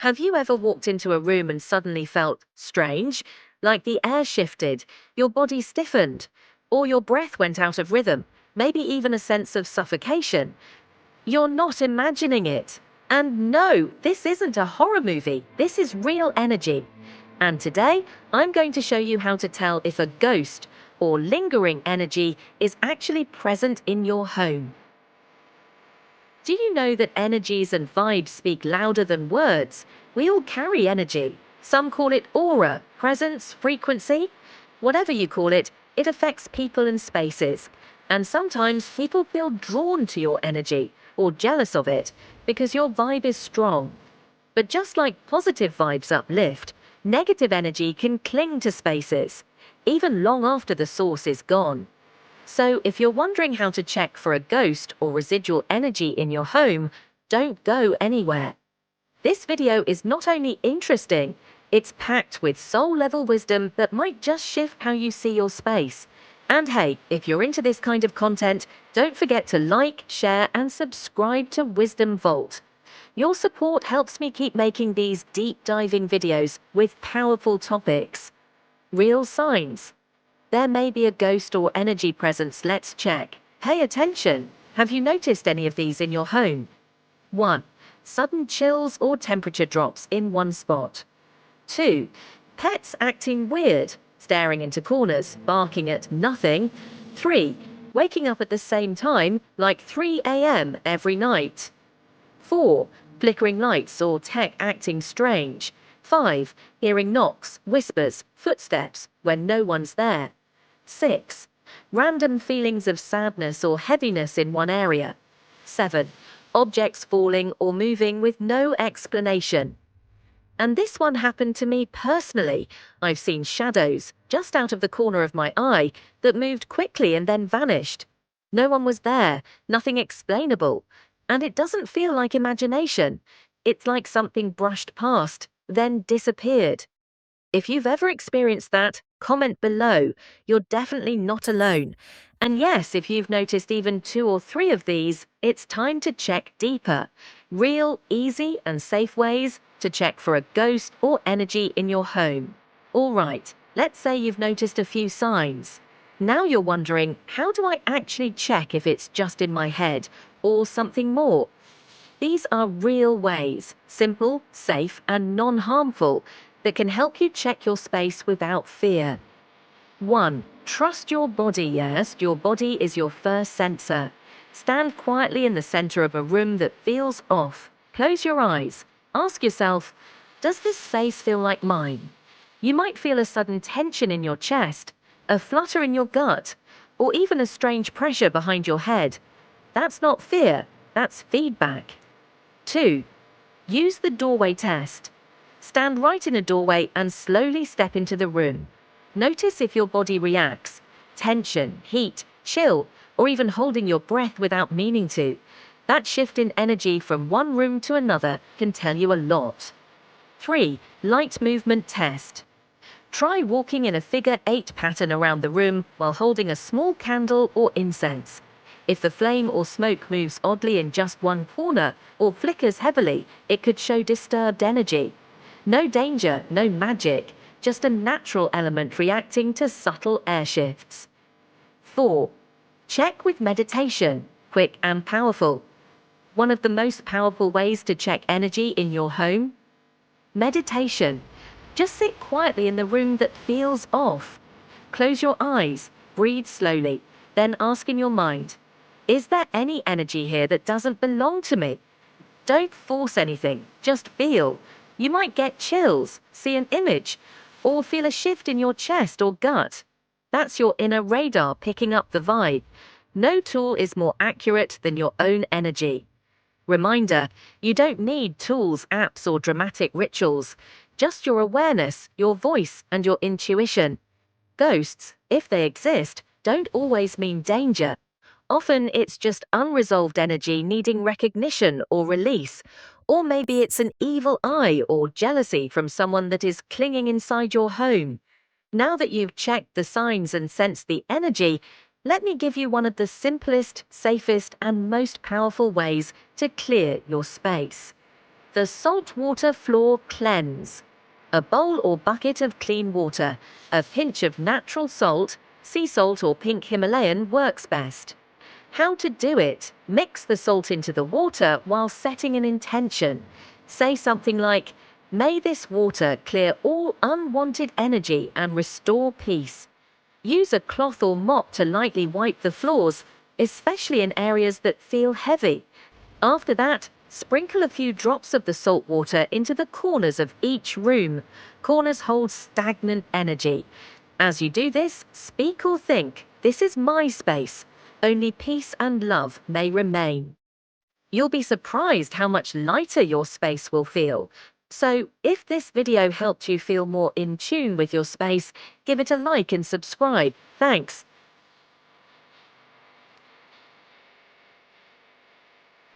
Have you ever walked into a room and suddenly felt strange, like the air shifted, your body stiffened, or your breath went out of rhythm, maybe even a sense of suffocation? You're not imagining it. And no, this isn't a horror movie. This is real energy. And today, I'm going to show you how to tell if a ghost or lingering energy is actually present in your home. Do you know that energies and vibes speak louder than words? We all carry energy. Some call it aura, presence, frequency. Whatever you call it, it affects people and spaces. And sometimes people feel drawn to your energy or jealous of it because your vibe is strong. But just like positive vibes uplift, negative energy can cling to spaces, even long after the source is gone. So if you're wondering how to check for a ghost or residual energy in your home, don't go anywhere. This video is not only interesting, it's packed with soul-level wisdom that might just shift how you see your space. And hey, if you're into this kind of content, don't forget to like, share, and subscribe to Wisdom Vault. Your support helps me keep making these deep-diving videos with powerful topics. Real signs. There may be a ghost or energy presence. Let's check. Pay attention. Have you noticed any of these in your home? 1. Sudden chills or temperature drops in one spot. 2. Pets acting weird, staring into corners, barking at nothing. 3. Waking up at the same time, like 3 a.m. every night. 4. Flickering lights or tech acting strange. 5. Hearing knocks, whispers, footsteps when no one's there. 6. Random feelings of sadness or heaviness in one area. 7. Objects falling or moving with no explanation. And this one happened to me personally. I've seen shadows just out of the corner of my eye that moved quickly and then vanished. No one was there, nothing explainable. And it doesn't feel like imagination. It's like something brushed past, then disappeared. If you've ever experienced that, comment below. You're definitely not alone. And yes, if you've noticed even 2 or 3 of these, it's time to check deeper. Real, easy, and safe ways to check for a ghost or energy in your home. All right, let's say you've noticed a few signs. Now you're wondering, how do I actually check if it's just in my head or something more? These are real ways, simple, safe, and non-harmful, that can help you check your space without fear. 1. Trust your body. Yes, your body is your first sensor. Stand quietly in the center of a room that feels off. Close your eyes. Ask yourself, does this space feel like mine? You might feel a sudden tension in your chest, a flutter in your gut, or even a strange pressure behind your head. That's not fear, that's feedback. 2. Use the doorway test. Stand right in a doorway and slowly step into the room. Notice if your body reacts. Tension, heat, chill, or even holding your breath without meaning to. That shift in energy from one room to another can tell you a lot. 3. Light movement test. Try walking in a figure-8 pattern around the room while holding a small candle or incense. If the flame or smoke moves oddly in just one corner or flickers heavily, it could show disturbed energy. No danger, no magic, just a natural element reacting to subtle air shifts. 4. Check with meditation, quick and powerful. One of the most powerful ways to check energy in your home? Meditation. Just sit quietly in the room that feels off. Close your eyes, breathe slowly, then ask in your mind, is there any energy here that doesn't belong to me? Don't force anything, just feel. You might get chills, see an image, or feel a shift in your chest or gut. That's your inner radar picking up the vibe. No tool is more accurate than your own energy. Reminder, you don't need tools, apps, or dramatic rituals. Just your awareness, your voice, and your intuition. Ghosts, if they exist, don't always mean danger. Often it's just unresolved energy needing recognition or release. Or maybe it's an evil eye or jealousy from someone that is clinging inside your home. Now that you've checked the signs and sensed the energy, let me give you one of the simplest, safest, and most powerful ways to clear your space. The saltwater floor cleanse. A bowl or bucket of clean water, a pinch of natural salt, sea salt or pink Himalayan works best. How to do it? Mix the salt into the water while setting an intention. Say something like, "May this water clear all unwanted energy and restore peace." Use a cloth or mop to lightly wipe the floors, especially in areas that feel heavy. After that, sprinkle a few drops of the salt water into the corners of each room. Corners hold stagnant energy. As you do this, speak or think, "This is my space. Only peace and love may remain." You'll be surprised how much lighter your space will feel. So, if this video helped you feel more in tune with your space, give it a like and subscribe. Thanks.